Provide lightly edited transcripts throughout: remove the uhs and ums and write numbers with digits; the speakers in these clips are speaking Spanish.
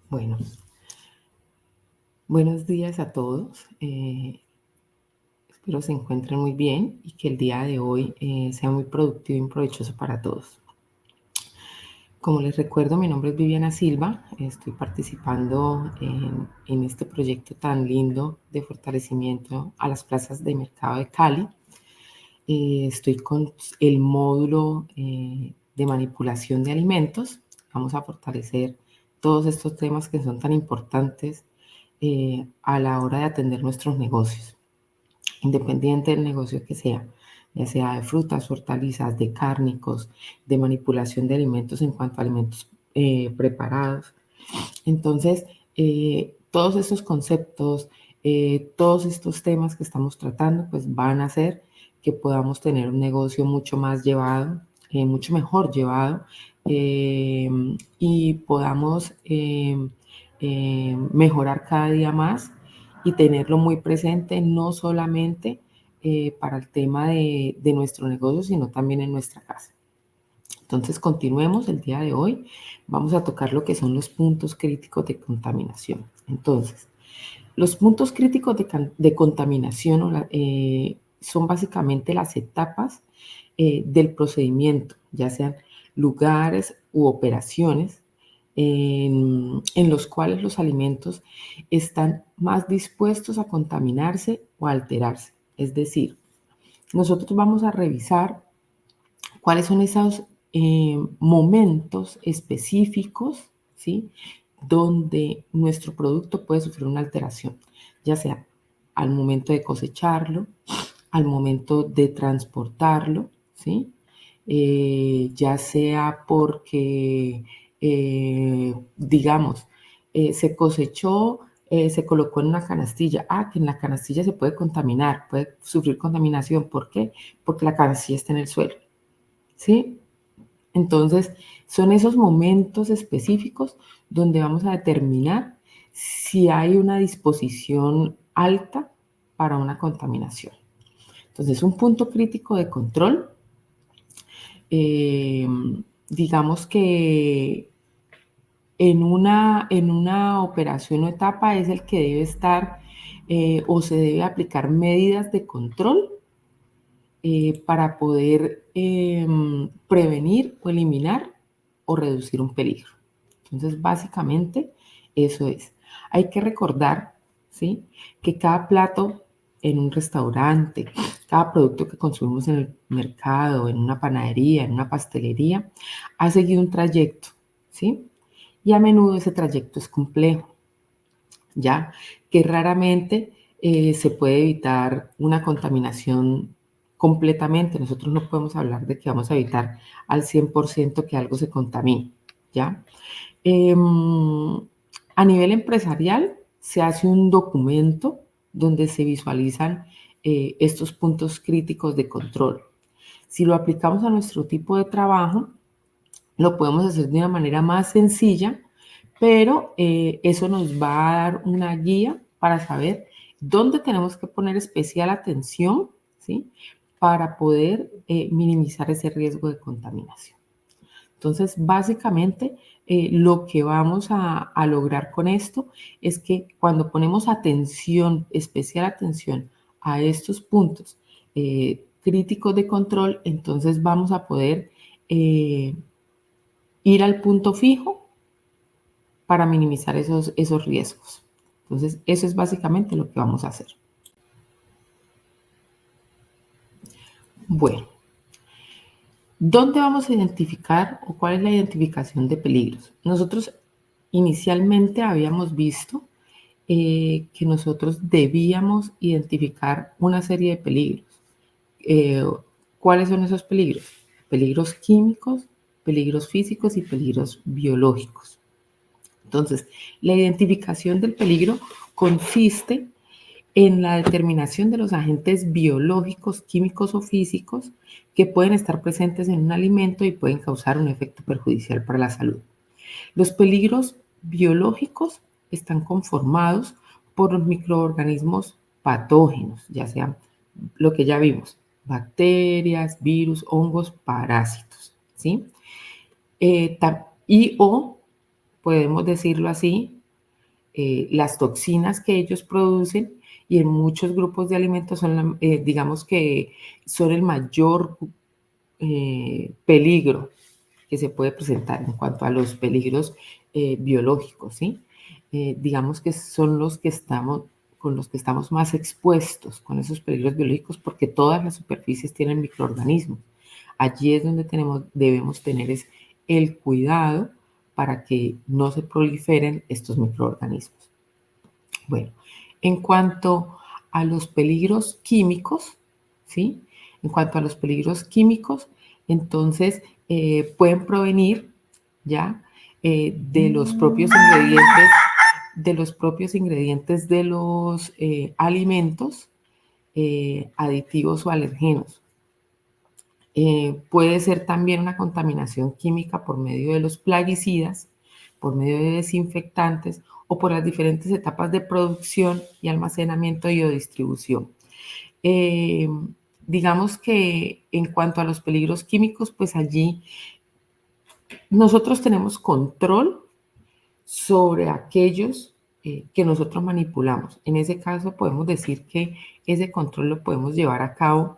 Bueno, buenos días a todos. Espero se encuentren muy bien y que el día de hoy sea muy productivo y provechoso para todos. Como les recuerdo, mi nombre es Viviana Silva. Estoy participando en este proyecto tan lindo de fortalecimiento a las plazas de mercado de Cali. Estoy con el módulo de manipulación de alimentos. Vamos a fortalecer todos estos temas que son tan importantes a la hora de atender nuestros negocios, independiente del negocio que sea, ya sea de frutas, hortalizas, de cárnicos, de manipulación de alimentos en cuanto a alimentos preparados. Entonces, todos estos conceptos, todos estos temas que estamos tratando, pues van a hacer que podamos tener un negocio mucho más llevado, mucho mejor llevado, y podamos mejorar cada día más y tenerlo muy presente, no solamente para el tema de nuestro negocio, sino también en nuestra casa. Entonces, continuemos el día de hoy. Vamos a tocar lo que son los puntos críticos de contaminación. Entonces, los puntos críticos de contaminación son básicamente las etapas del procedimiento, ya sean lugares u operaciones en los cuales los alimentos están más dispuestos a contaminarse o a alterarse. Es decir, nosotros vamos a revisar cuáles son esos momentos específicos, ¿sí? Donde nuestro producto puede sufrir una alteración, ya sea al momento de cosecharlo, al momento de transportarlo, ¿sí? Ya sea porque, digamos, se cosechó, se colocó en una canastilla. Que en la canastilla se puede contaminar, puede sufrir contaminación. ¿Por qué? Porque la canastilla está en el suelo, ¿sí? Entonces, son esos momentos específicos donde vamos a determinar si hay una disposición alta para una contaminación. Entonces, un punto crítico de control, eh, digamos que en una operación o etapa es el que debe estar o se debe aplicar medidas de control para poder prevenir o eliminar o reducir un peligro. Entonces, básicamente, eso es. Hay que recordar, ¿sí?, que cada plato en un restaurante, cada producto que consumimos en el mercado, en una panadería, en una pastelería, ha seguido un trayecto, ¿sí? Y a menudo ese trayecto es complejo, ¿ya? Que raramente se puede evitar una contaminación completamente. Nosotros no podemos hablar de que vamos a evitar al 100% que algo se contamine, ¿ya? A nivel empresarial se hace un documento donde se visualizan estos puntos críticos de control. Si lo aplicamos a nuestro tipo de trabajo, lo podemos hacer de una manera más sencilla, pero eso nos va a dar una guía para saber dónde tenemos que poner especial atención, ¿sí?, para poder minimizar ese riesgo de contaminación. Entonces, básicamente, lo que vamos a lograr con esto es que cuando ponemos atención, especial atención a estos puntos críticos de control, entonces vamos a poder ir al punto fijo para minimizar esos riesgos. Entonces, eso es básicamente lo que vamos a hacer. Bueno, ¿dónde vamos a identificar o cuál es la identificación de peligros? Nosotros inicialmente habíamos visto que nosotros debíamos identificar una serie de peligros. Eh, ¿Cuáles son esos peligros? Peligros químicos, peligros físicos y peligros biológicos. Entonces, la identificación del peligro consiste en la determinación de los agentes biológicos, químicos o físicos que pueden estar presentes en un alimento y pueden causar un efecto perjudicial para la salud. Los peligros biológicos están conformados por los microorganismos patógenos, ya sean lo que ya vimos, bacterias, virus, hongos, parásitos, ¿sí? Y o podemos decirlo así, las toxinas que ellos producen, y en muchos grupos de alimentos son, digamos que son el mayor peligro que se puede presentar en cuanto a los peligros biológicos, ¿sí? Digamos que son los que estamos, con los que estamos más expuestos con esos peligros biológicos, porque todas las superficies tienen microorganismos. Allí es donde debemos tener el cuidado para que no se proliferen estos microorganismos. Bueno, en cuanto a los peligros químicos, ¿sí? En cuanto a los peligros químicos, entonces pueden provenir ya de los propios ingredientes, de los alimentos, aditivos o alergenos. Puede ser también una contaminación química por medio de los plaguicidas, por medio de desinfectantes o por las diferentes etapas de producción y almacenamiento y o distribución. Eh, digamos que en cuanto a los peligros químicos, pues allí nosotros tenemos control sobre aquellos que nosotros manipulamos. En ese caso podemos decir que ese control lo podemos llevar a cabo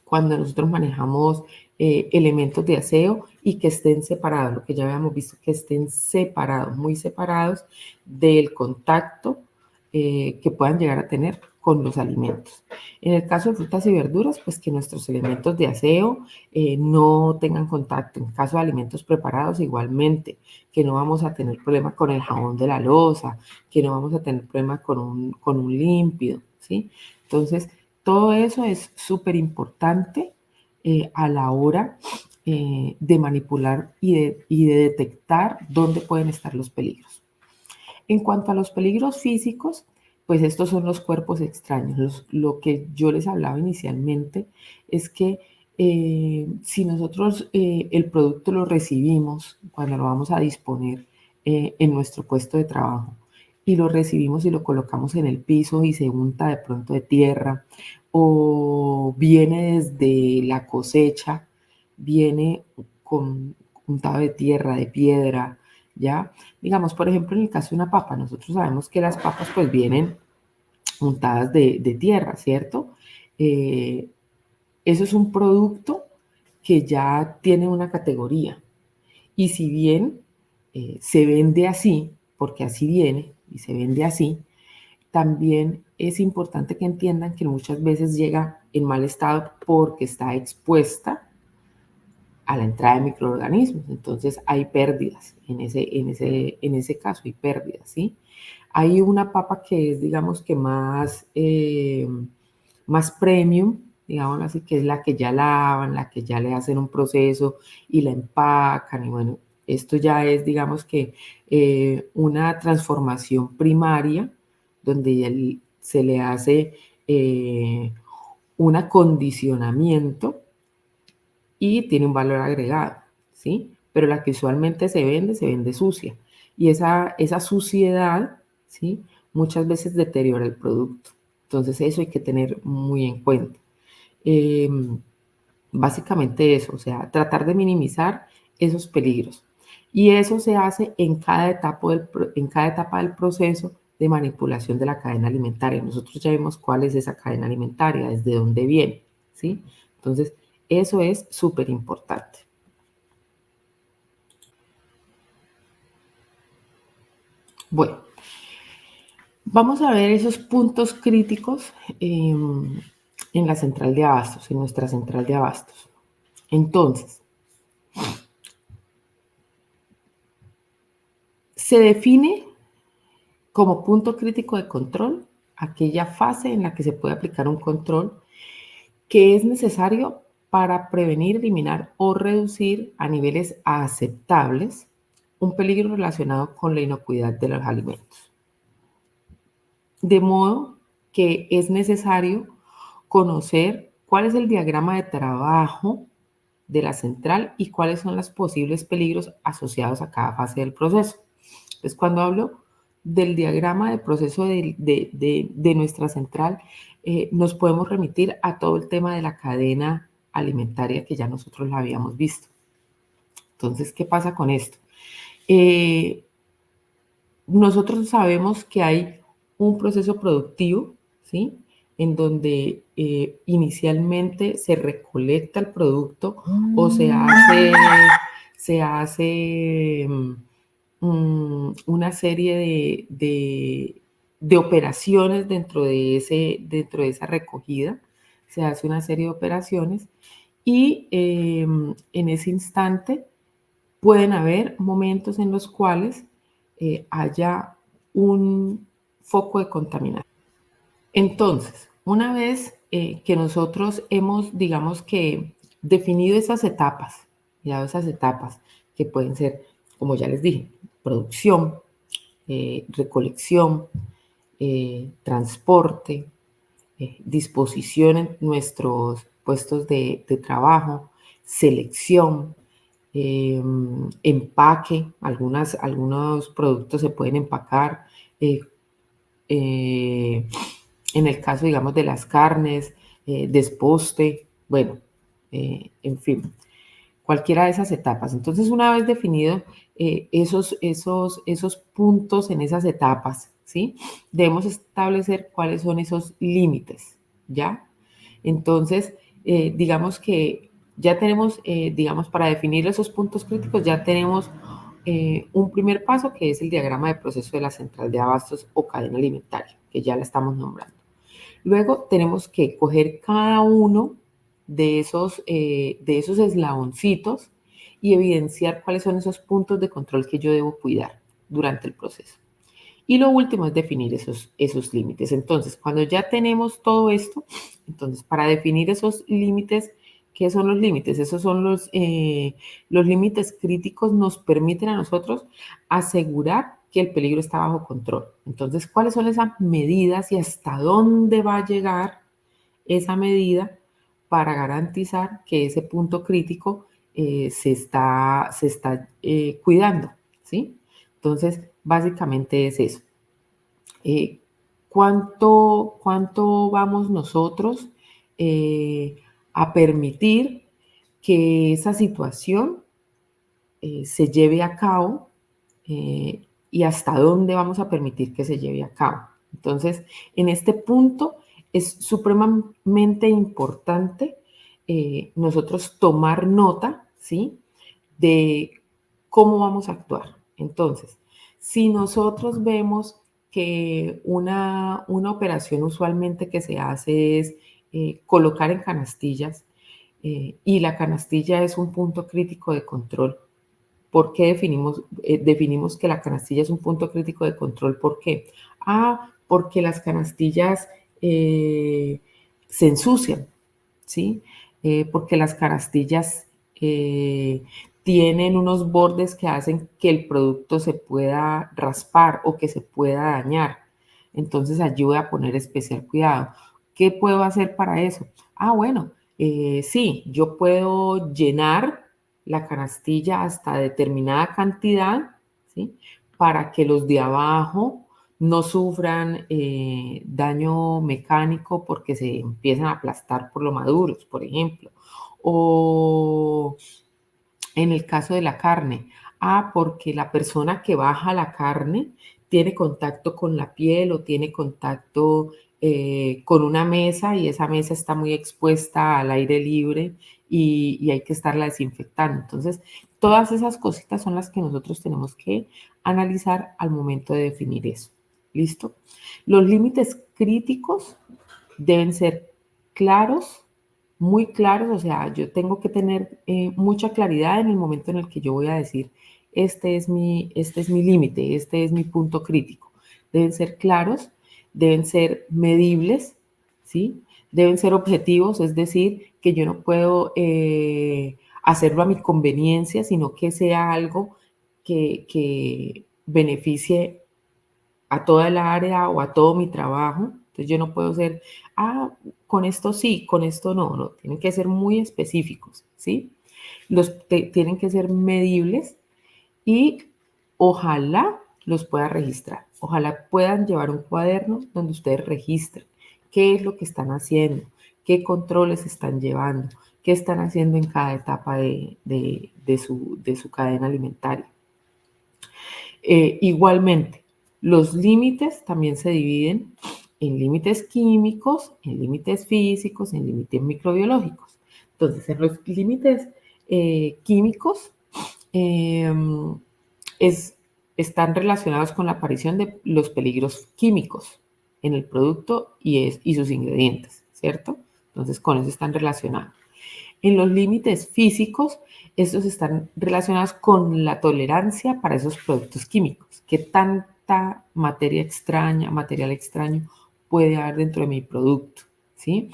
cuando nosotros manejamos elementos de aseo y que estén separados, lo que ya habíamos visto, que estén separados, muy separados del contacto que puedan llegar a tener con los alimentos. En el caso de frutas y verduras, pues que nuestros elementos de aseo no tengan contacto. En caso de alimentos preparados, igualmente, que no vamos a tener problema con el jabón de la loza, que no vamos a tener problema con un límpido, ¿sí? Entonces, todo eso es súper importante a la hora de manipular y de detectar dónde pueden estar los peligros. En cuanto a los peligros físicos, pues estos son los cuerpos extraños. Lo que yo les hablaba inicialmente es que si nosotros el producto lo recibimos cuando lo vamos a disponer en nuestro puesto de trabajo y lo recibimos y lo colocamos en el piso y se unta de pronto de tierra o viene desde la cosecha, viene con untado de tierra, de piedra, ¿ya? Digamos, por ejemplo, en el caso de una papa, nosotros sabemos que las papas pues vienen untadas de tierra, ¿cierto? Eh, eso es un producto que ya tiene una categoría. Y si bien se vende así, porque así viene y se vende así, también es importante que entiendan que muchas veces llega en mal estado porque está expuesta a la entrada de microorganismos. Entonces hay pérdidas en ese caso, hay pérdidas, ¿sí? Hay una papa que es, digamos que más premium, digamos así, que es la que ya lavan, la que ya le hacen un proceso y la empacan. Y bueno, esto ya es, digamos que una transformación primaria donde ya se le hace un acondicionamiento y tiene un valor agregado, ¿sí? Pero la que usualmente se vende sucia. Y esa suciedad, ¿sí? Muchas veces deteriora el producto. Entonces eso hay que tener muy en cuenta. Eh, básicamente eso, o sea, tratar de minimizar esos peligros. Y eso se hace en cada etapa del proceso de manipulación de la cadena alimentaria. Nosotros ya vemos cuál es esa cadena alimentaria, desde dónde viene, ¿sí? Entonces, eso es súper importante. Bueno, vamos a ver esos puntos críticos en la central de abastos, en nuestra central de abastos. Entonces, se define como punto crítico de control aquella fase en la que se puede aplicar un control que es necesario para prevenir, eliminar o reducir a niveles aceptables un peligro relacionado con la inocuidad de los alimentos. De modo que es necesario conocer cuál es el diagrama de trabajo de la central y cuáles son los posibles peligros asociados a cada fase del proceso. Entonces, cuando hablo del diagrama de proceso de nuestra central, nos podemos remitir a todo el tema de la cadena alimentaria que ya nosotros la habíamos visto. Entonces, ¿qué pasa con esto? Eh, nosotros sabemos que hay un proceso productivo, ¿sí? En donde inicialmente se recolecta el producto o se hace una serie de operaciones dentro de esa recogida. Se hace una serie de operaciones y en ese instante pueden haber momentos en los cuales haya un foco de contaminación. Entonces, una vez que nosotros hemos, digamos que, definido esas etapas, ya esas etapas que pueden ser, como ya les dije, producción, recolección, transporte, disposición en nuestros puestos de trabajo, selección, empaque, algunos productos se pueden empacar, eh, eh, en el caso, digamos, de las carnes, desposte, bueno, en fin, cualquiera de esas etapas. Entonces, una vez definido esos puntos en esas etapas, ¿sí? Debemos establecer cuáles son esos límites, ¿ya? Entonces, digamos que ya tenemos, digamos, para definir esos puntos críticos, ya tenemos un primer paso que es el diagrama de proceso de la central de abastos o cadena alimentaria, que ya la estamos nombrando. Luego tenemos que coger cada uno de esos eslaboncitos y evidenciar cuáles son esos puntos de control que yo debo cuidar durante el proceso. Y lo último es definir esos límites. Entonces, cuando ya tenemos todo esto, entonces para definir esos límites, ¿qué son los límites? Esos son los límites críticos, nos permiten a nosotros asegurar que el peligro está bajo control. Entonces, ¿cuáles son esas medidas y hasta dónde va a llegar esa medida para garantizar que ese punto crítico se está cuidando? ¿Sí? Entonces, básicamente es eso. Eh, ¿Cuánto vamos nosotros a permitir que esa situación se lleve a cabo y hasta dónde vamos a permitir que se lleve a cabo? Entonces, en este punto es supremamente importante nosotros tomar nota, ¿sí? De cómo vamos a actuar. Entonces, si nosotros vemos que una operación usualmente que se hace es colocar en canastillas y la canastilla es un punto crítico de control. ¿Por qué definimos que la canastilla es un punto crítico de control? ¿Por qué? Porque las canastillas se ensucian, ¿sí? Porque las canastillas tienen unos bordes que hacen que el producto se pueda raspar o que se pueda dañar. Entonces ayuda a poner especial cuidado. ¿Qué puedo hacer para eso? Bueno, sí, yo puedo llenar la canastilla hasta determinada cantidad, ¿sí? Para que los de abajo no sufran daño mecánico porque se empiezan a aplastar por lo maduros, por ejemplo. O en el caso de la carne, porque la persona que baja la carne tiene contacto con la piel o tiene contacto con una mesa y esa mesa está muy expuesta al aire libre y hay que estarla desinfectando. Entonces, todas esas cositas son las que nosotros tenemos que analizar al momento de definir eso. ¿Listo? Los límites críticos deben ser claros, muy claros, o sea, yo tengo que tener mucha claridad en el momento en el que yo voy a decir, este es mi límite, este es mi punto crítico. Deben ser claros, deben ser medibles, ¿sí? Deben ser objetivos, es decir, que yo no puedo hacerlo a mi conveniencia, sino que sea algo que beneficie a toda el área o a todo mi trabajo. Entonces yo no puedo ser, con esto sí, con esto no, no, tienen que ser muy específicos, ¿sí? Tienen que ser medibles y ojalá los pueda registrar. Ojalá puedan llevar un cuaderno donde ustedes registren qué es lo que están haciendo, qué controles están llevando, qué están haciendo en cada etapa de su cadena alimentaria. Igualmente, Los límites también se dividen en límites químicos, en límites físicos, en límites microbiológicos. Entonces, en los límites químicos es, están relacionados con la aparición de los peligros químicos en el producto y sus ingredientes, ¿cierto? Entonces, con eso están relacionados. En los límites físicos, estos están relacionados con la tolerancia para esos productos químicos. ¿Qué tanta materia extraña, material extraño puede haber dentro de mi producto? ¿Sí?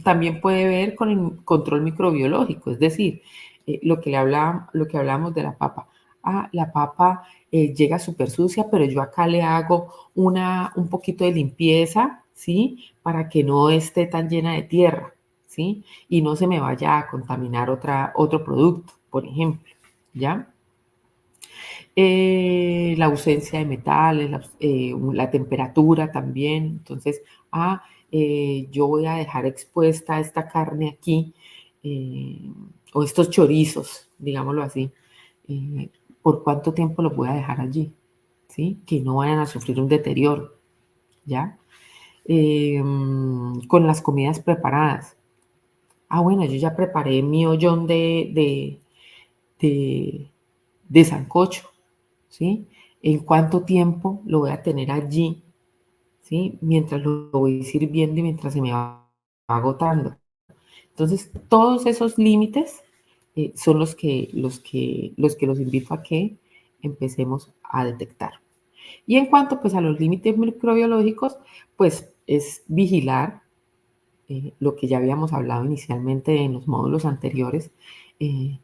También puede ver con el control microbiológico, es decir, lo que hablábamos de la papa. Ah, la papa llega súper sucia, pero yo acá le hago un poquito de limpieza, ¿sí? Para que no esté tan llena de tierra, ¿sí? Y no se me vaya a contaminar otro producto, por ejemplo, ¿ya? La ausencia de metales, la temperatura también. Entonces, yo voy a dejar expuesta esta carne aquí, eh, o estos chorizos, digámoslo así, eh, ¿por cuánto tiempo los voy a dejar allí? ¿Sí? Que no vayan a sufrir un deterioro, ¿ya? Con las comidas preparadas. Bueno, yo ya preparé mi ollón de, de sancocho, ¿sí? ¿En cuánto tiempo lo voy a tener allí, ¿sí? Mientras lo voy sirviendo y mientras se me va agotando. Entonces, todos esos límites son los que los invito a que empecemos a detectar. Y en cuanto pues a los límites microbiológicos, pues es vigilar lo que ya habíamos hablado inicialmente en los módulos anteriores, eh,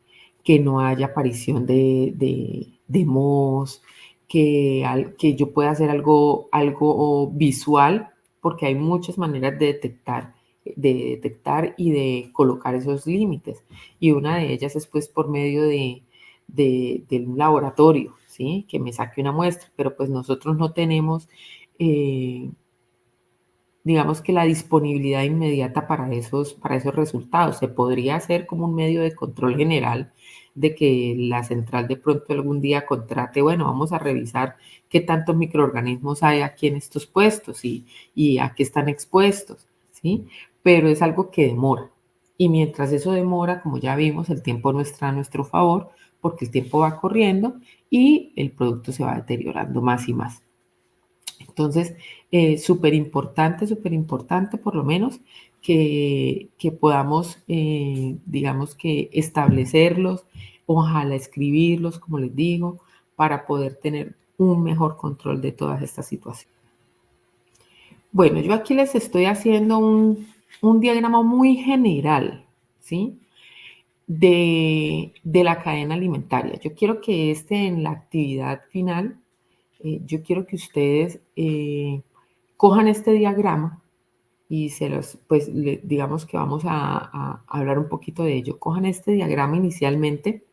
que no haya aparición de mohos, que yo pueda hacer algo visual, porque hay muchas maneras de detectar y de colocar esos límites. Y una de ellas es pues por medio de un laboratorio, ¿sí? Que me saque una muestra, pero pues nosotros no tenemos digamos que la disponibilidad inmediata para esos resultados. Se podría hacer como un medio de control general de que la central de pronto algún día contrate, bueno, vamos a revisar qué tantos microorganismos hay aquí en estos puestos y a qué están expuestos, ¿sí? Pero es algo que demora. Y mientras eso demora, como ya vimos, el tiempo no está a nuestro favor porque el tiempo va corriendo y el producto se va deteriorando más y más. Entonces, súper importante por lo menos que podamos, digamos que establecerlos, ojalá escribirlos, como les digo, para poder tener un mejor control de todas estas situaciones. Bueno, yo aquí les estoy haciendo un diagrama muy general, ¿sí? De la cadena alimentaria. Yo quiero que en la actividad final, yo quiero que ustedes cojan este diagrama y pues digamos que vamos a hablar un poquito de ello. Cojan este diagrama inicialmente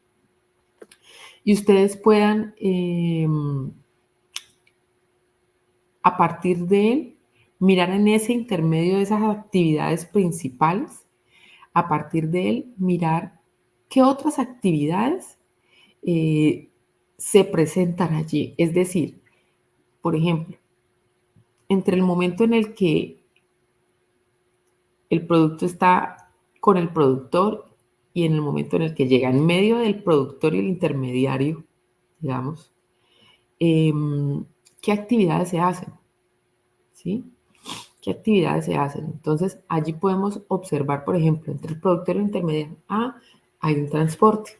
y ustedes puedan, a partir de él, mirar en ese intermedio de esas actividades principales, a partir de él, mirar qué otras actividades eh, se presentan allí. Es decir, por ejemplo, entre el momento en el que el producto está con el productor y en el momento en el que llega en medio del productor y el intermediario, digamos, ¿qué actividades se hacen? ¿Sí? ¿Qué actividades se hacen? Entonces, allí podemos observar, por ejemplo, entre el productor y el intermediario, hay un transporte,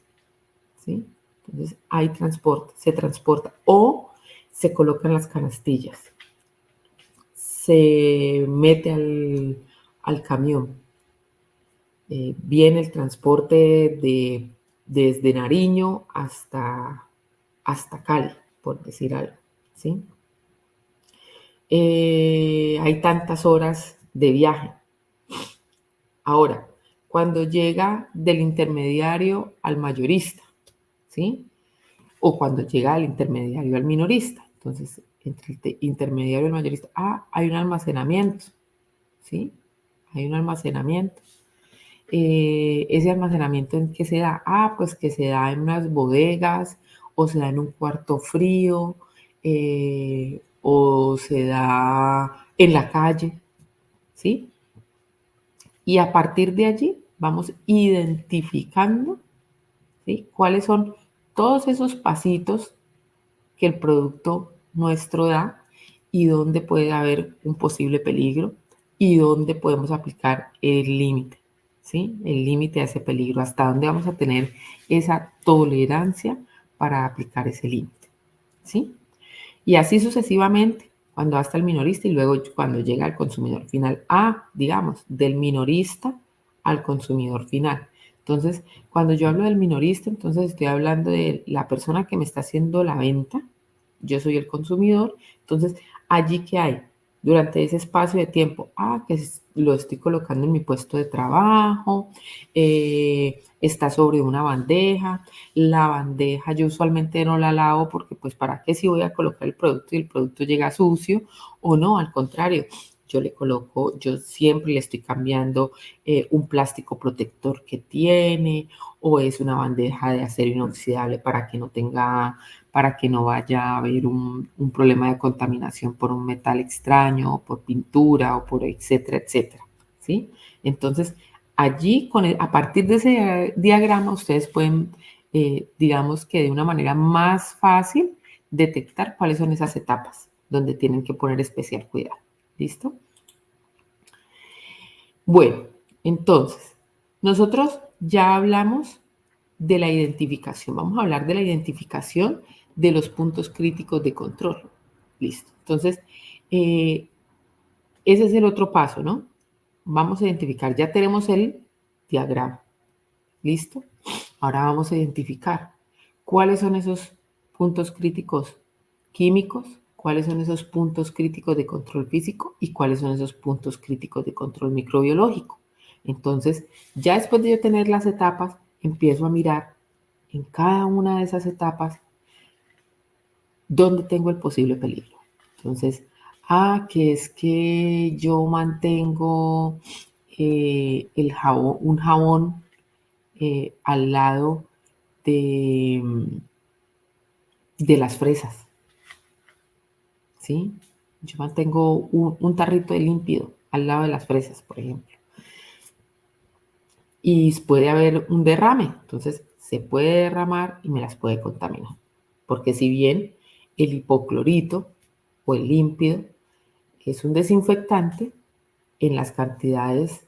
¿sí? Entonces, hay transporte, se transporta o se colocan las canastillas, se mete al camión, viene el transporte desde Nariño hasta Cali, por decir algo, ¿sí? Hay tantas horas de viaje. Ahora, cuando llega del intermediario al mayorista, ¿sí? O cuando llega del intermediario al minorista. Entonces, entre el intermediario y el mayorista, hay un almacenamiento, ¿sí? Hay un almacenamiento. Ese almacenamiento en qué se da, pues que se da en unas bodegas o se da en un cuarto frío, o se da en la calle, ¿sí? Y a partir de allí vamos identificando, ¿sí?, cuáles son todos esos pasitos que el producto nuestro da y dónde puede haber un posible peligro y dónde podemos aplicar el límite, ¿sí? El límite a ese peligro, hasta dónde vamos a tener esa tolerancia para aplicar ese límite, ¿sí? Y así sucesivamente, cuando hasta el minorista y luego cuando llega al consumidor final. Digamos, del minorista al consumidor final. Entonces, cuando yo hablo del minorista, entonces estoy hablando de la persona que me está haciendo la venta. Yo soy el consumidor. Entonces, allí que hay durante ese espacio de tiempo, lo estoy colocando en mi puesto de trabajo, está sobre una bandeja. La bandeja yo usualmente no la lavo porque pues para qué si voy a colocar el producto y el producto llega sucio, o no, al contrario, yo siempre le estoy cambiando un plástico protector que tiene, o es una bandeja de acero inoxidable para que no vaya a haber un problema de contaminación por un metal extraño, o por pintura, o por etcétera, etcétera, ¿sí? Entonces, allí, a partir de ese diagrama, ustedes pueden, digamos que de una manera más fácil, detectar cuáles son esas etapas donde tienen que poner especial cuidado. ¿Listo? Bueno, entonces, nosotros ya hablamos de la identificación. Vamos a hablar de la identificación de los puntos críticos de control. Listo. Entonces, eh, ese es el otro paso, ¿no? Vamos a identificar, ya tenemos el diagrama. ¿Listo? Ahora vamos a identificar cuáles son esos puntos críticos químicos, cuáles son esos puntos críticos de control físico y cuáles son esos puntos críticos de control microbiológico. Entonces, ya después de yo tener las etapas, empiezo a mirar en cada una de esas etapas dónde tengo el posible peligro. Entonces, que es que yo mantengo un jabón al lado de, de las fresas, ¿sí? Yo mantengo un tarrito de límpido al lado de las fresas, por ejemplo. Y puede haber un derrame, entonces se puede derramar y me las puede contaminar. Porque si bien el hipoclorito o el límpido es un desinfectante, en las cantidades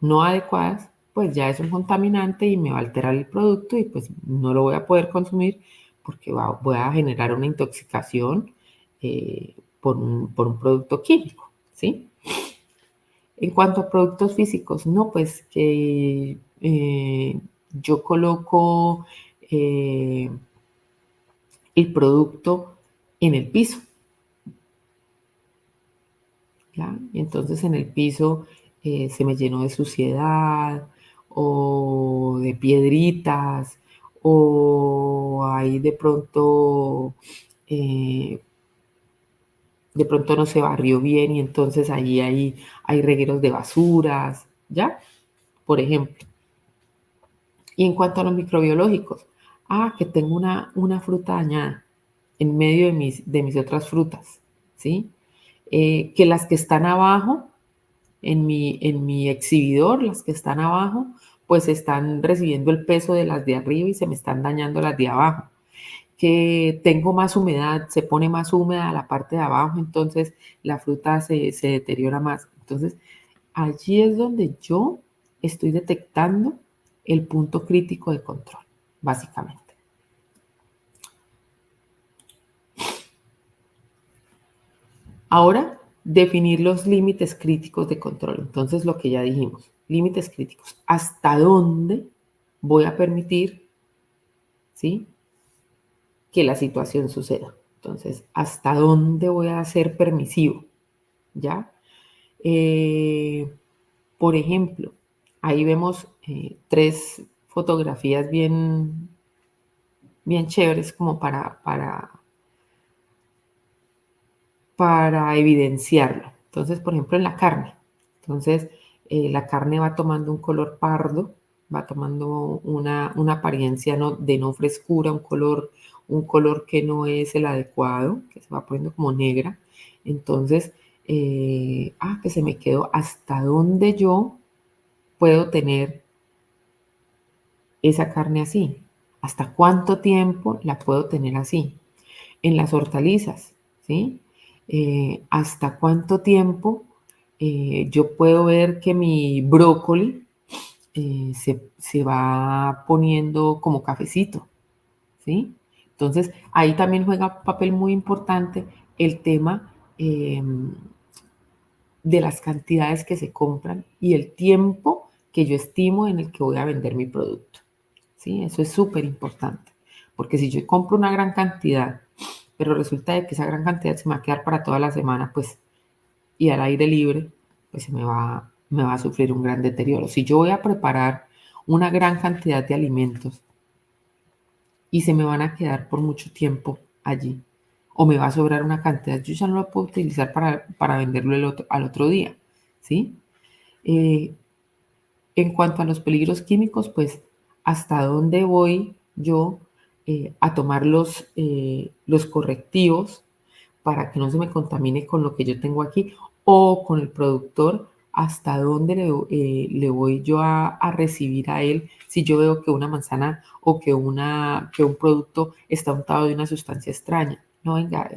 no adecuadas, pues ya es un contaminante y me va a alterar el producto y pues no lo voy a poder consumir porque voy a generar una intoxicación por un producto químico, ¿sí? En cuanto a productos físicos, no, pues que yo coloco eh, el producto en el piso, ¿ya? Y entonces en el piso se me llenó de suciedad o de piedritas o ahí eh, de pronto no se barrió bien y entonces allí hay regueros de basuras, ¿ya? Por ejemplo. Y en cuanto a los microbiológicos, que tengo una fruta dañada en medio de mis otras frutas, ¿sí? Que las que están abajo, en mi exhibidor, las que están abajo, pues están recibiendo el peso de las de arriba y se me están dañando las de abajo. Que tengo más humedad, se pone más húmeda la parte de abajo, entonces la fruta se deteriora más. Entonces, allí es donde yo estoy detectando el punto crítico de control, básicamente. Ahora, definir los límites críticos de control. Entonces, lo que ya dijimos, límites críticos. ¿Hasta dónde voy a permitir, ¿sí?, que la situación suceda? Entonces, ¿hasta dónde voy a ser permisivo? ¿Ya? Por ejemplo, ahí vemos 3 fotografías bien chéveres como para evidenciarlo. Entonces, por ejemplo, en la carne. Entonces, la carne va tomando un color pardo, va tomando una apariencia de no frescura, un color que no es el adecuado, que se va poniendo como negra. Entonces, que se me quedó hasta dónde yo puedo tener esa carne así, hasta cuánto tiempo la puedo tener así. En las hortalizas, ¿sí? Hasta cuánto tiempo yo puedo ver que mi brócoli se va poniendo como cafecito, ¿sí? Entonces, ahí también juega un papel muy importante el tema de las cantidades que se compran y el tiempo que yo estimo en el que voy a vender mi producto, ¿sí? Eso es súper importante, porque si yo compro una gran cantidad, pero resulta de que esa gran cantidad se me va a quedar para toda la semana, pues, y al aire libre, pues me va a sufrir un gran deterioro. Si yo voy a preparar una gran cantidad de alimentos y se me van a quedar por mucho tiempo allí, o me va a sobrar una cantidad, yo ya no lo puedo utilizar para venderlo al otro día, ¿sí? Eh, en cuanto a los peligros químicos, pues, ¿hasta dónde voy yo a tomar los correctivos para que no se me contamine con lo que yo tengo aquí o con el productor? ¿Hasta dónde le voy yo a recibir a él si yo veo que una manzana o que un producto está untado de una sustancia extraña? No, venga,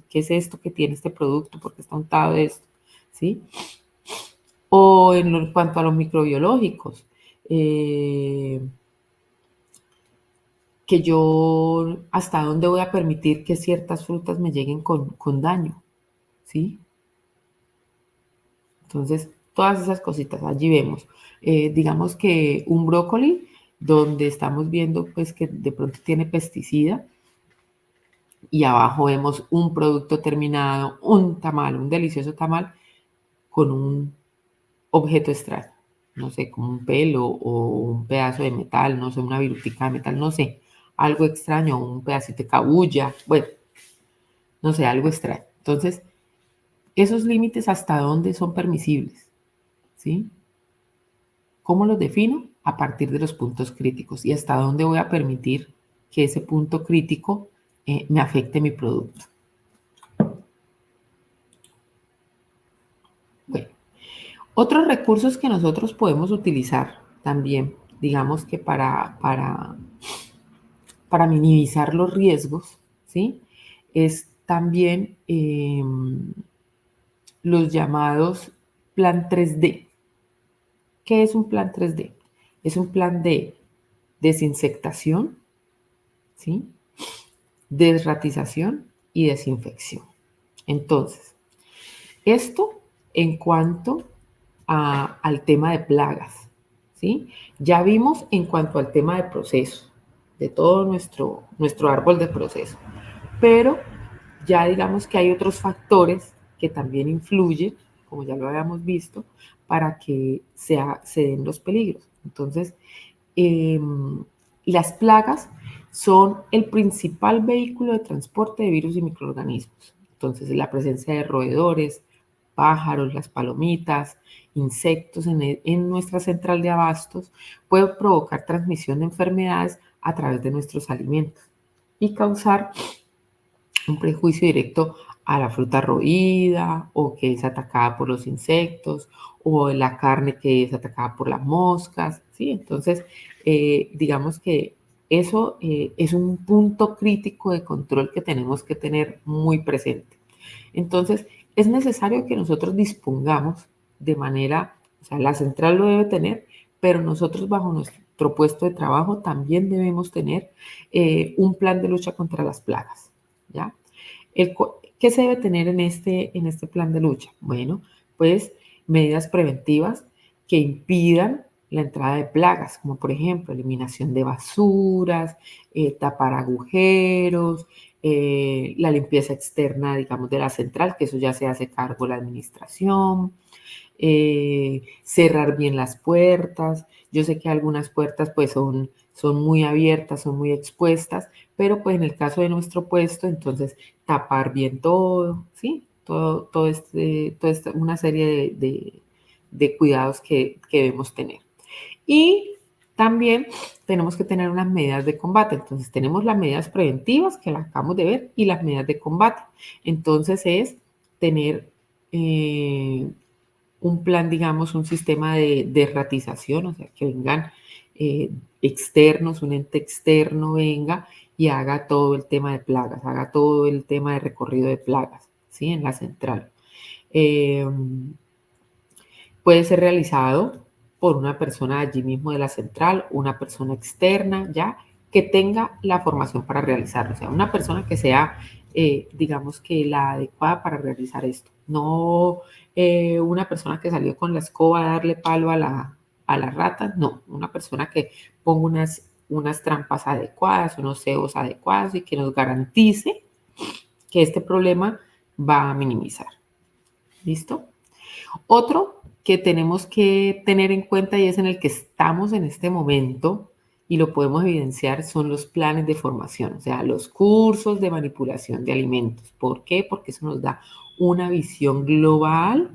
¿qué es esto que tiene este producto? ¿Por qué está untado de esto? ¿Sí? O en cuanto a los microbiológicos, eh, que yo hasta dónde voy a permitir que ciertas frutas me lleguen con daño, ¿sí? Entonces, todas esas cositas, allí vemos. Digamos que un brócoli, donde estamos viendo pues que de pronto tiene pesticida, y abajo vemos un producto terminado, un tamal, un delicioso tamal, con un objeto extraño, no sé, como un pelo o un pedazo de metal, no sé, una virutica de metal, no sé, algo extraño, un pedacito de cabuya, bueno, no sé, algo extraño. Entonces, esos límites hasta dónde son permisibles, ¿sí? ¿Cómo los defino? A partir de los puntos críticos y hasta dónde voy a permitir que ese punto crítico me afecte mi producto. Bueno, otros recursos que nosotros podemos utilizar también, digamos que para minimizar los riesgos, ¿sí? Es también los llamados plan 3D. ¿Qué es un plan 3D? Es un plan de desinsectación, ¿sí? Desratización y desinfección. Entonces, esto en cuanto al tema de plagas, ¿sí? Ya vimos en cuanto al tema de proceso, de todo nuestro árbol de proceso. Pero ya digamos que hay otros factores que también influyen, como ya lo habíamos visto, para que se den los peligros. Entonces, eh, las plagas son el principal vehículo de transporte de virus y microorganismos. Entonces, la presencia de roedores, pájaros, las palomitas, insectos en nuestra central de abastos puede provocar transmisión de enfermedades a través de nuestros alimentos y causar un prejuicio directo a la fruta roída o que es atacada por los insectos o la carne que es atacada por las moscas, ¿sí? Entonces, digamos que eso es un punto crítico de control que tenemos que tener muy presente. Entonces, es necesario que nosotros dispongamos de manera, o sea, la central lo debe tener, pero nosotros bajo nuestro puesto de trabajo también debemos tener un plan de lucha contra las plagas, ¿ya? ¿Qué se debe tener en este plan de lucha? Bueno, pues medidas preventivas que impidan la entrada de plagas, como por ejemplo eliminación de basuras, tapar agujeros, la limpieza externa, digamos, de la central, que eso ya se hace cargo la administración, cerrar bien las puertas. Yo sé que algunas puertas pues son muy abiertas, son muy expuestas, pero pues en el caso de nuestro puesto, entonces tapar bien todo, ¿sí? Una serie de cuidados que debemos tener. Y también tenemos que tener unas medidas de combate. Entonces tenemos las medidas preventivas que las acabamos de ver y las medidas de combate. Entonces es tener un plan, digamos, un sistema de ratización, o sea, que vengan externos, un ente externo venga y haga todo el tema de plagas, haga todo el tema de recorrido de plagas, ¿sí? En la central. Eh, Puede ser realizado por una persona allí mismo de la central, una persona externa, ya, que tenga la formación para realizarlo. O sea, una persona que sea, digamos que la adecuada para realizar esto. No una persona que salió con la escoba a darle palo a la rata, no. Una persona que ponga unas trampas adecuadas, unos cebos adecuados y que nos garantice que este problema va a minimizar. ¿Listo? Otro que tenemos que tener en cuenta y es en el que estamos en este momento y lo podemos evidenciar son los planes de formación, o sea, los cursos de manipulación de alimentos. ¿Por qué? Porque eso nos da una visión global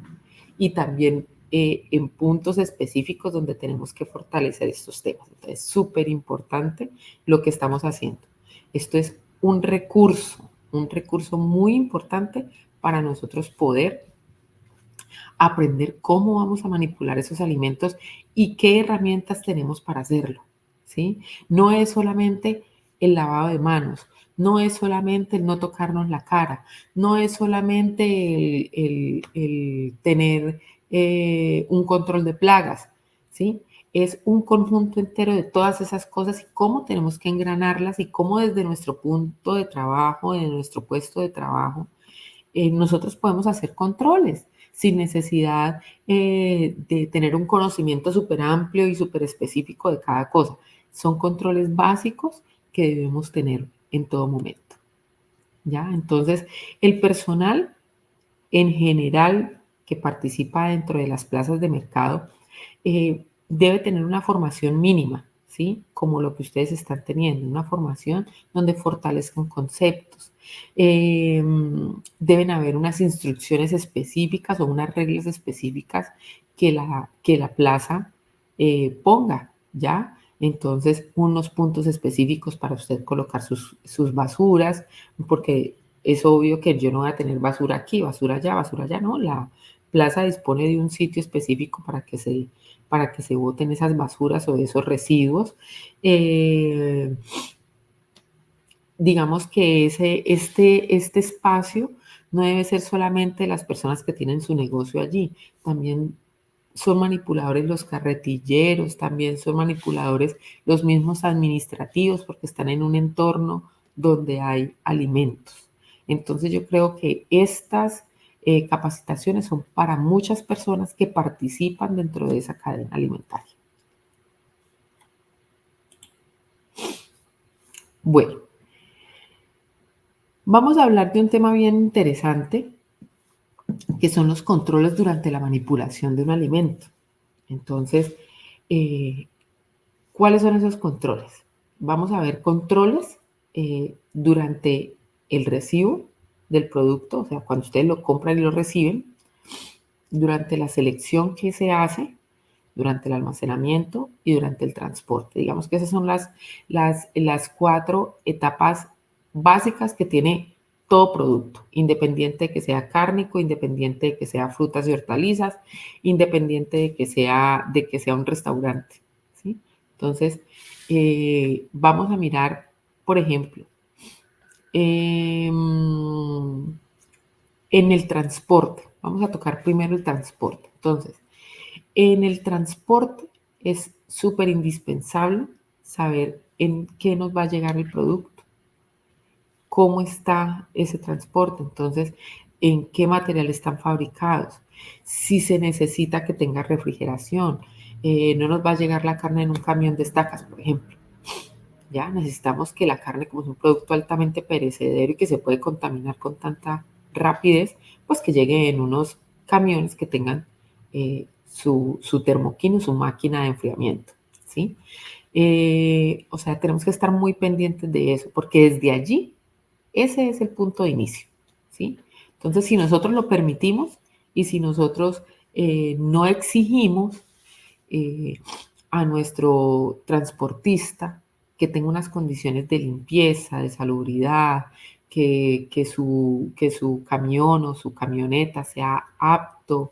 y también en puntos específicos donde tenemos que fortalecer estos temas. Entonces, es súper importante lo que estamos haciendo. Esto es un recurso muy importante para nosotros poder aprender cómo vamos a manipular esos alimentos y qué herramientas tenemos para hacerlo, ¿sí? No es solamente el lavado de manos, no es solamente el no tocarnos la cara, no es solamente el tener un control de plagas, ¿sí? Es un conjunto entero de todas esas cosas y cómo tenemos que engranarlas y cómo desde nuestro punto de trabajo, de nuestro puesto de trabajo, nosotros podemos hacer controles sin necesidad de tener un conocimiento súper amplio y súper específico de cada cosa. Son controles básicos que debemos tener en todo momento. ¿Ya? Entonces, el personal en general que participa dentro de las plazas de mercado debe tener una formación mínima, ¿sí? Como lo que ustedes están teniendo, una formación donde fortalezcan conceptos. Deben haber unas instrucciones específicas o unas reglas específicas que la plaza ponga, ¿ya? Entonces, unos puntos específicos para usted colocar sus basuras, porque es obvio que yo no voy a tener basura aquí, basura allá, no. La plaza dispone de un sitio específico para que se boten esas basuras o esos residuos. Digamos que este espacio no debe ser solamente las personas que tienen su negocio allí, también son manipuladores los carretilleros, también son manipuladores los mismos administrativos porque están en un entorno donde hay alimentos. Entonces yo creo que estas capacitaciones son para muchas personas que participan dentro de esa cadena alimentaria. Bueno, vamos a hablar de un tema bien interesante que son los controles durante la manipulación de un alimento. Entonces, eh, ¿cuáles son esos controles? Vamos a ver controles durante el recibo del producto, o sea, cuando ustedes lo compran y lo reciben, durante la selección que se hace, durante el almacenamiento y durante el transporte. Digamos que esas son las cuatro etapas básicas que tiene todo producto, independiente de que sea cárnico, independiente de que sea frutas y hortalizas, independiente de que sea un restaurante. ¿Sí? Entonces, vamos a mirar, por ejemplo, eh, en el transporte. Vamos a tocar primero el transporte. Entonces, en el transporte es súper indispensable saber en qué nos va a llegar el producto, cómo está ese transporte, entonces, en qué material están fabricados, si se necesita que tenga refrigeración. No nos va a llegar la carne en un camión de estacas, por ejemplo. Ya necesitamos que la carne, como es un producto altamente perecedero y que se puede contaminar con tanta rapidez, pues que llegue en unos camiones que tengan su termoquino, su máquina de enfriamiento, ¿sí? O sea, tenemos que estar muy pendientes de eso, porque desde allí, ese es el punto de inicio, ¿sí? Entonces, si nosotros lo permitimos y si nosotros no exigimos, eh, a nuestro transportista que tenga unas condiciones de limpieza, de salubridad, que su camión o su camioneta sea apto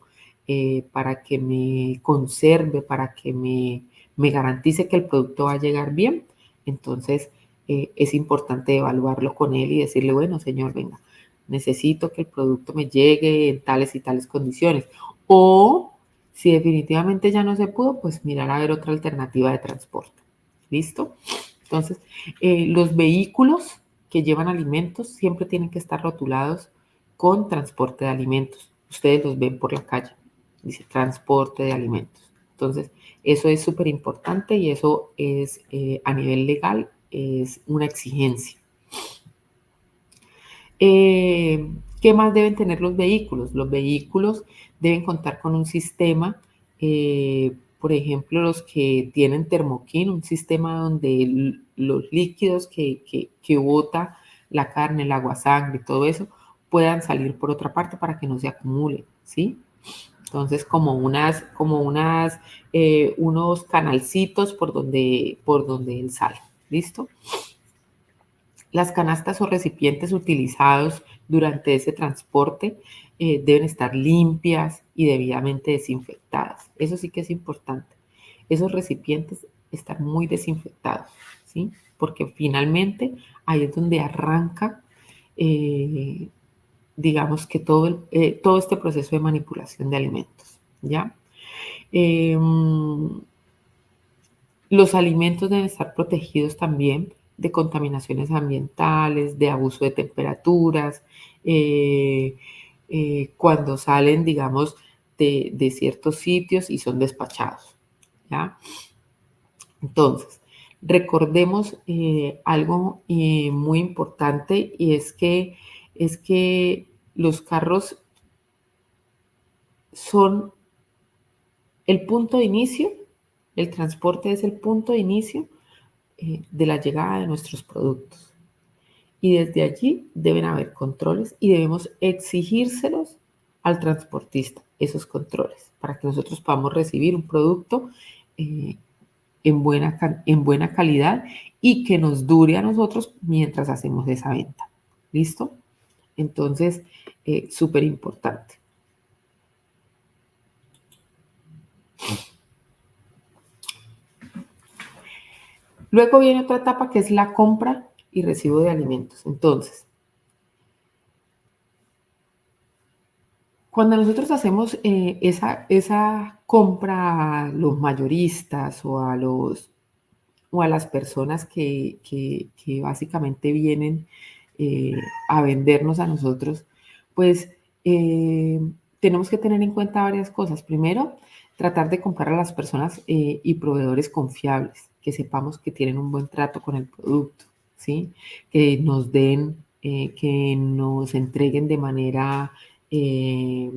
para que me conserve, para que me garantice que el producto va a llegar bien. Entonces, es importante evaluarlo con él y decirle, bueno, señor, venga, necesito que el producto me llegue en tales y tales condiciones. O si definitivamente ya no se pudo, pues mirar a ver otra alternativa de transporte. ¿Listo? Entonces, los vehículos que llevan alimentos siempre tienen que estar rotulados con transporte de alimentos. Ustedes los ven por la calle, dice transporte de alimentos. Entonces, eso es súper importante y eso es a nivel legal, es una exigencia. ¿Qué más deben tener los vehículos? Los vehículos deben contar con un sistema, por ejemplo, los que tienen termoquín, un sistema donde los líquidos que bota la carne, el agua, sangre, todo eso, puedan salir por otra parte para que no se acumule, ¿sí? Entonces, unos canalcitos por donde él sale, ¿listo? Las canastas o recipientes utilizados durante ese transporte deben estar limpias y debidamente desinfectadas. Eso sí que es importante. Esos recipientes están muy desinfectados, ¿sí? Porque finalmente ahí es donde arranca, eh, digamos que todo este proceso de manipulación de alimentos, ¿ya? Eh, los alimentos deben estar protegidos también de contaminaciones ambientales, de abuso de temperaturas, eh, cuando salen, digamos, de ciertos sitios y son despachados, ¿ya? Entonces, recordemos algo muy importante y es que los carros son el punto de inicio, el transporte es el punto de inicio de la llegada de nuestros productos. Y desde allí deben haber controles y debemos exigírselos al transportista, esos controles, para que nosotros podamos recibir un producto eh, en buena calidad y que nos dure a nosotros mientras hacemos esa venta. ¿Listo? Entonces, súper importante. Luego viene otra etapa que es la compra y recibo de alimentos. Entonces, cuando nosotros hacemos esa compra a los mayoristas o a las personas que básicamente vienen a vendernos a nosotros, pues tenemos que tener en cuenta varias cosas. Primero, tratar de comprar a las personas y proveedores confiables, que sepamos que tienen un buen trato con el producto, ¿sí? Que nos den, que nos entreguen de manera eh,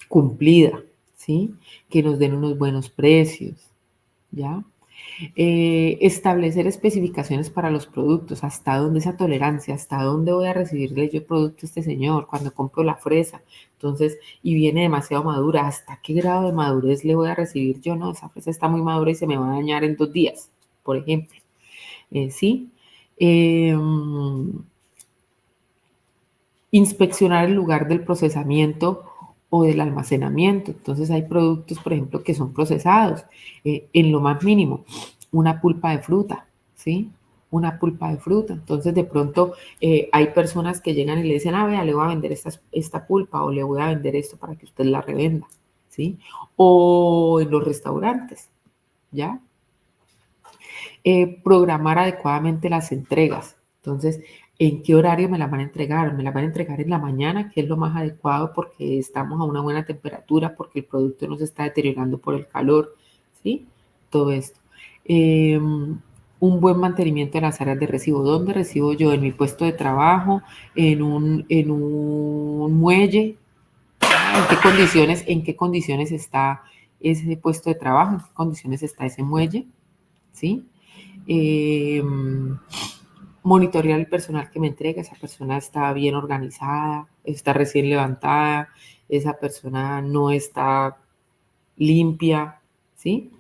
cumplida, ¿sí? Que nos den unos buenos precios, ¿ya? Establecer especificaciones para los productos, hasta dónde esa tolerancia, hasta dónde voy a recibirle yo producto a este señor cuando compro la fresa, entonces, y viene demasiado madura, hasta qué grado de madurez le voy a recibir yo, no, esa fresa está muy madura y se me va a dañar en 2 días, por ejemplo, ¿sí? Inspeccionar el lugar del procesamiento o del almacenamiento. Entonces hay productos, por ejemplo, que son procesados en lo más mínimo. Una pulpa de fruta, ¿sí? Una pulpa de fruta. Entonces de pronto hay personas que llegan y le dicen, ah, vea, le voy a vender esta pulpa o le voy a vender esto para que usted la revenda, ¿sí? O en los restaurantes, ¿ya? Programar adecuadamente las entregas. Entonces, ¿en qué horario me las van a entregar? Me las van a entregar en la mañana, que es lo más adecuado porque estamos a una buena temperatura, porque el producto no se está deteriorando por el calor, ¿sí? Todo esto. Un buen mantenimiento de las áreas de recibo. ¿Dónde recibo yo? En mi puesto de trabajo, en un muelle. En qué condiciones está ese puesto de trabajo? ¿En qué condiciones está ese muelle? ¿Sí? eh, monitorear el personal que me entrega, esa persona está bien organizada, está recién levantada, esa persona no está limpia, ¿sí?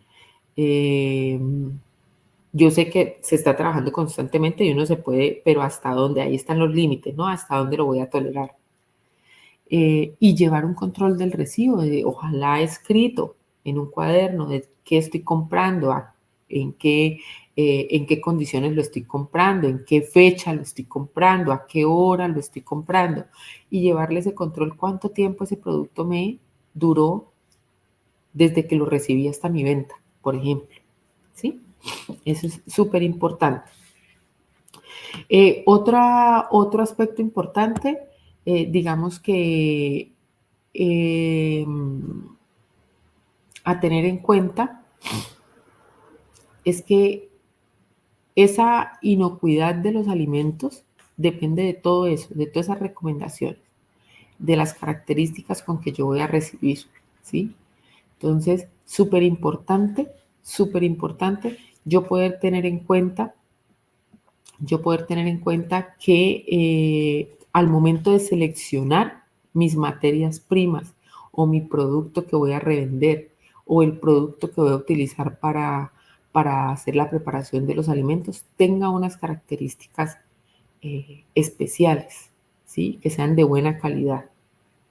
Yo sé que se está trabajando constantemente y uno se puede, pero hasta dónde, ahí están los límites, ¿no? Hasta dónde lo voy a tolerar. Y llevar un control del recibo, ojalá escrito en un cuaderno de qué estoy comprando, en qué condiciones lo estoy comprando, en qué fecha lo estoy comprando, a qué hora lo estoy comprando, y llevarle ese control, cuánto tiempo ese producto me duró desde que lo recibí hasta mi venta, por ejemplo. ¿Sí? Eso es súper importante. Otro aspecto importante, digamos que a tener en cuenta es que esa inocuidad de los alimentos depende de todo eso, de todas esas recomendaciones, de las características con que yo voy a recibir, ¿sí? Entonces, súper importante yo poder tener en cuenta que al momento de seleccionar mis materias primas o mi producto que voy a revender o el producto que voy a utilizar para hacer la preparación de los alimentos, tenga unas características especiales, ¿sí? Que sean de buena calidad,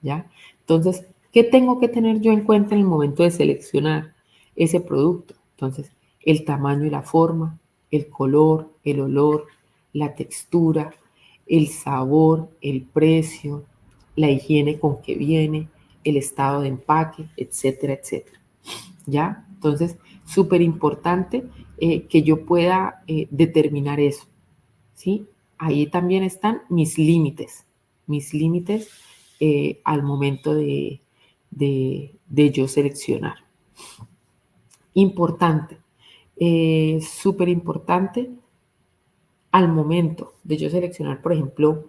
¿ya? Entonces, ¿qué tengo que tener yo en cuenta en el momento de seleccionar ese producto? Entonces, el tamaño y la forma, el color, el olor, la textura, el sabor, el precio, la higiene con que viene, el estado de empaque, etcétera, etcétera. ¿Ya? Entonces, súper importante que yo pueda determinar eso, ¿sí? Ahí también están mis límites al momento de yo seleccionar. Importante, súper importante al momento de yo seleccionar, por ejemplo,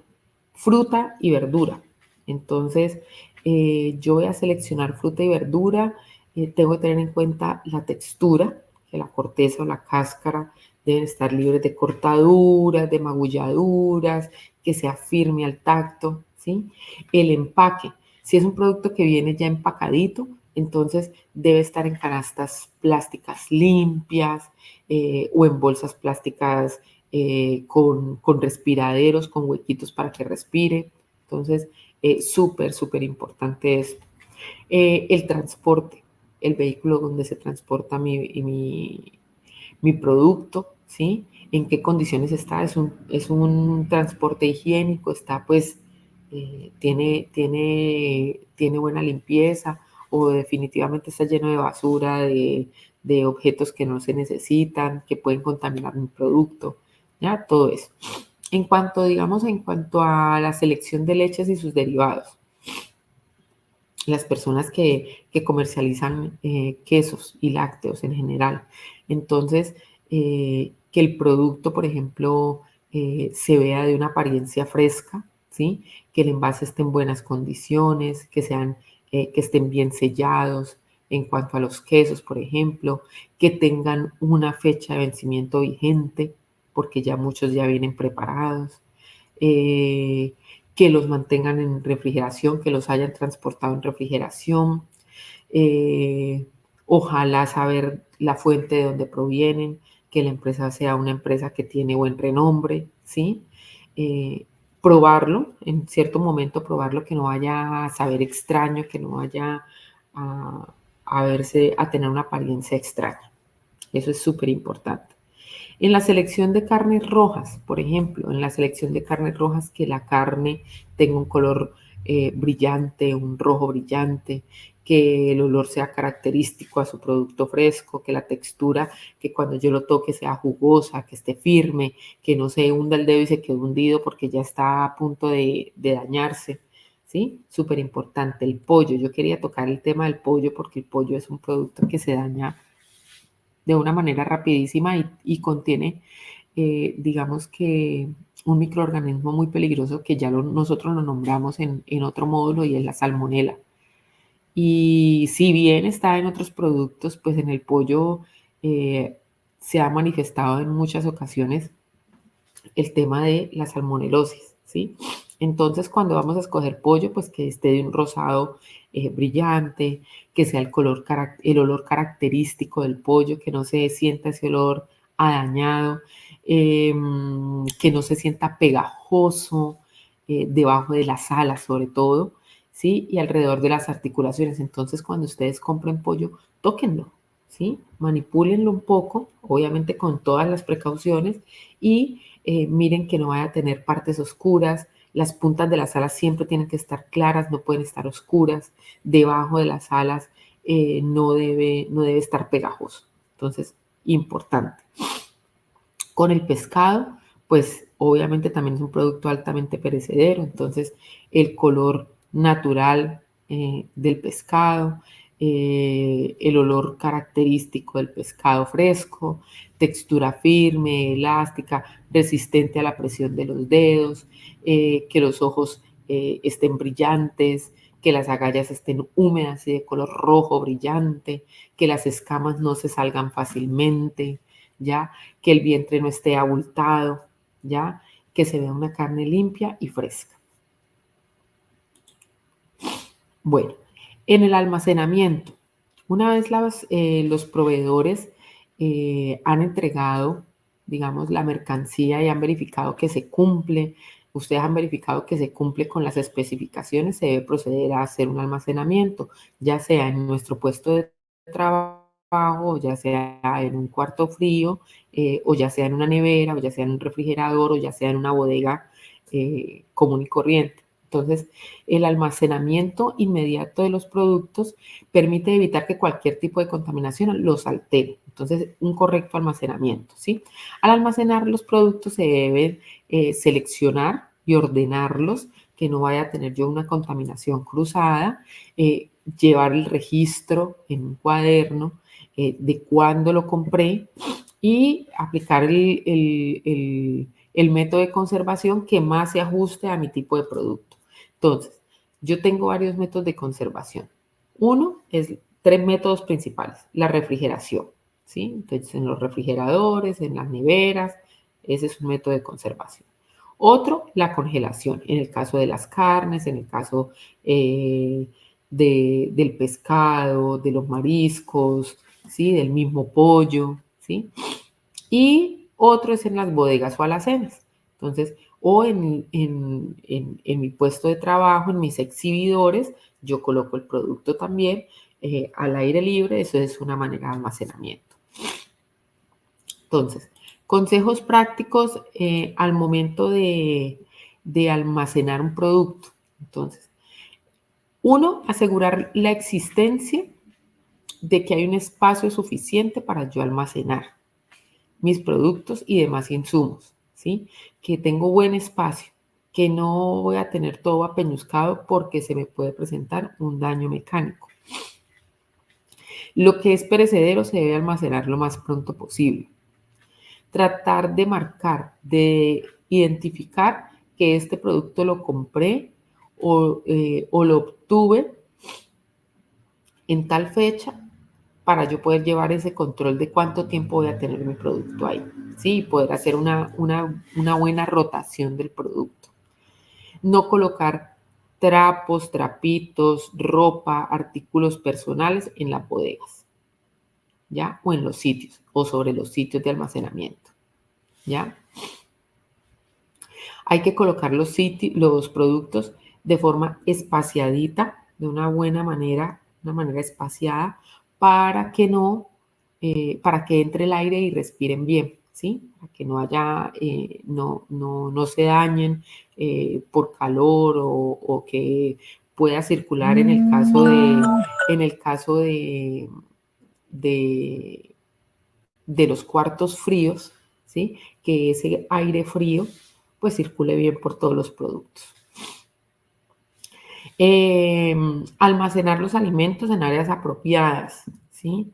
fruta y verdura. Entonces, yo voy a seleccionar fruta y verdura, tengo que tener en cuenta la textura, que la corteza o la cáscara deben estar libres de cortaduras, de magulladuras, que sea firme al tacto, ¿sí? El empaque, si es un producto que viene ya empacadito, entonces debe estar en canastas plásticas limpias o en bolsas plásticas con respiraderos, con huequitos para que respire. Entonces, súper importante esto. El transporte, el vehículo donde se transporta mi producto, ¿sí? En qué condiciones está, es un transporte higiénico, está pues, tiene buena limpieza o definitivamente está lleno de basura, de objetos que no se necesitan, que pueden contaminar mi producto, ¿ya? Todo eso. En cuanto a la selección de leches y sus derivados, las personas que comercializan quesos y lácteos en general. Entonces, que el producto, por ejemplo, se vea de una apariencia fresca, ¿sí? Que el envase esté en buenas condiciones, que estén bien sellados. En cuanto a los quesos, por ejemplo, que tengan una fecha de vencimiento vigente, porque ya muchos ya vienen preparados. Eh, que los mantengan en refrigeración, que los hayan transportado en refrigeración, eh, ojalá saber la fuente de donde provienen, que la empresa sea una empresa que tiene buen renombre, ¿sí? Probarlo, en cierto momento probarlo, que no vaya a saber extraño, que no vaya a, a tener una apariencia extraña. Eso es súper importante. En la selección de carnes rojas, por ejemplo, en la selección de carnes rojas, que la carne tenga un color brillante, un rojo brillante, que el olor sea característico a su producto fresco, que la textura, que cuando yo lo toque sea jugosa, que esté firme, que no se hunda el dedo y se quede hundido porque ya está a punto de dañarse. ¿Sí? Súper importante. El pollo. Yo quería tocar el tema del pollo porque el pollo es un producto que se daña de una manera rapidísima y contiene, digamos que, un microorganismo muy peligroso que ya nosotros lo nombramos en otro módulo y es la salmonela. Y si bien está en otros productos, pues en el pollo se ha manifestado en muchas ocasiones el tema de la salmonelosis, ¿sí? Entonces, cuando vamos a escoger pollo, pues que esté de un rosado brillante, que sea el olor característico del pollo, que no se sienta ese olor a dañado, que no se sienta pegajoso debajo de las alas, sobre todo, ¿sí? Y alrededor de las articulaciones. Entonces, cuando ustedes compren pollo, tóquenlo, ¿sí? Manipúlenlo un poco, obviamente con todas las precauciones, y miren que no vaya a tener partes oscuras. Las puntas de las alas siempre tienen que estar claras, no pueden estar oscuras. Debajo de las alas no debe estar pegajoso. Entonces, importante. Con el pescado, pues obviamente también es un producto altamente perecedero, entonces el color natural del pescado, el olor característico del pescado fresco, textura firme, elástica, resistente a la presión de los dedos, que los ojos estén brillantes, que las agallas estén húmedas y de color rojo brillante, que las escamas no se salgan fácilmente, ¿ya? Que el vientre no esté abultado, ¿ya? Que se vea una carne limpia y fresca. Bueno, en el almacenamiento, una vez los proveedores han entregado, digamos, la mercancía y han verificado que se cumple, ustedes han verificado que se cumple con las especificaciones, se debe proceder a hacer un almacenamiento, ya sea en nuestro puesto de trabajo, ya sea en un cuarto frío, o ya sea en una nevera, o ya sea en un refrigerador, o ya sea en una bodega común y corriente. Entonces, el almacenamiento inmediato de los productos permite evitar que cualquier tipo de contaminación los altere. Entonces, un correcto almacenamiento, ¿sí? Al almacenar los productos se debe seleccionar y ordenarlos, que no vaya a tener yo una contaminación cruzada, llevar el registro en un cuaderno de cuándo lo compré y aplicar el método de conservación que más se ajuste a mi tipo de producto. Entonces, yo tengo varios métodos de conservación. Uno es tres métodos principales. La refrigeración, ¿sí? Entonces, en los refrigeradores, en las neveras, ese es un método de conservación. Otro, la congelación, en el caso de las carnes, en el caso del pescado, de los mariscos, ¿sí? Del mismo pollo, ¿sí? Y otro es en las bodegas o alacenas. Entonces, o en mi puesto de trabajo, en mis exhibidores, yo coloco el producto también al aire libre, eso es una manera de almacenamiento. Entonces, consejos prácticos al momento de almacenar un producto. Entonces, uno, asegurar la existencia de que hay un espacio suficiente para yo almacenar mis productos y demás insumos, ¿sí? Que tengo buen espacio, que no voy a tener todo apeñuscado porque se me puede presentar un daño mecánico. Lo que es perecedero se debe almacenar lo más pronto posible. Tratar de marcar, de identificar que este producto lo compré o lo obtuve en tal fecha para yo poder llevar ese control de cuánto tiempo voy a tener mi producto ahí, ¿sí? Y poder hacer una buena rotación del producto. No colocar trapos, trapitos, ropa, artículos personales en las bodegas, ¿ya? O en los sitios, o sobre los sitios de almacenamiento, ¿ya? Hay que colocar los productos de forma espaciadita, de una buena manera, una manera espaciada, para que para que entre el aire y respiren bien, ¿sí? Para que no haya, no se dañen por calor o que pueda circular en el caso de, de los cuartos fríos, ¿sí? Que ese aire frío pues circule bien por todos los productos. Almacenar los alimentos en áreas apropiadas, ¿sí?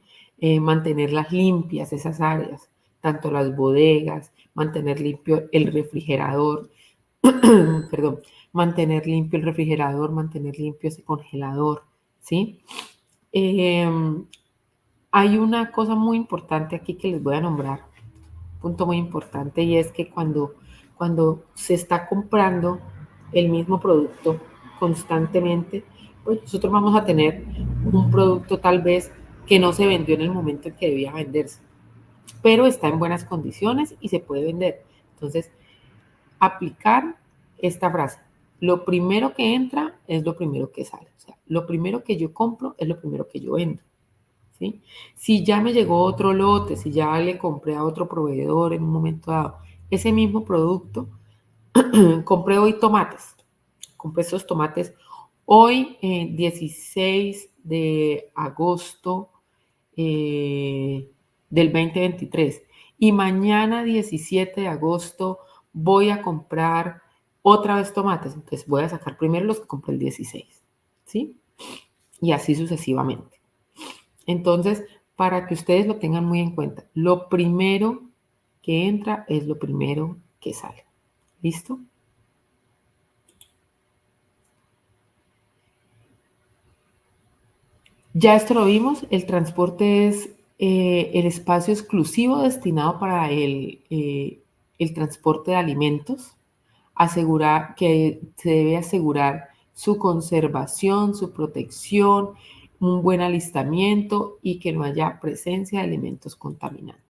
Mantenerlas limpias esas áreas, tanto las bodegas, mantener limpio el refrigerador, perdón, mantener limpio el refrigerador, mantener limpio ese congelador, ¿sí? Hay una cosa muy importante aquí que les voy a nombrar, punto muy importante, y es que cuando se está comprando el mismo producto constantemente, pues nosotros vamos a tener un producto tal vez que no se vendió en el momento en que debía venderse, pero está en buenas condiciones y se puede vender. Entonces, aplicar esta frase. Lo primero que entra es lo primero que sale. O sea, lo primero que yo compro es lo primero que yo vendo. ¿Sí? Si ya me llegó otro lote, si ya le compré a otro proveedor en un momento dado, ese mismo producto, compré hoy tomates. Compré esos tomates hoy, 16 de agosto del 2023. Y mañana 17 de agosto voy a comprar otra vez tomates. Entonces voy a sacar primero los que compré el 16, ¿sí? Y así sucesivamente. Entonces, para que ustedes lo tengan muy en cuenta, lo primero que entra es lo primero que sale. ¿Listo? Ya esto lo vimos, el transporte es el espacio exclusivo destinado para el transporte de alimentos, asegurar que se debe asegurar su conservación, su protección, un buen alistamiento y que no haya presencia de elementos contaminantes.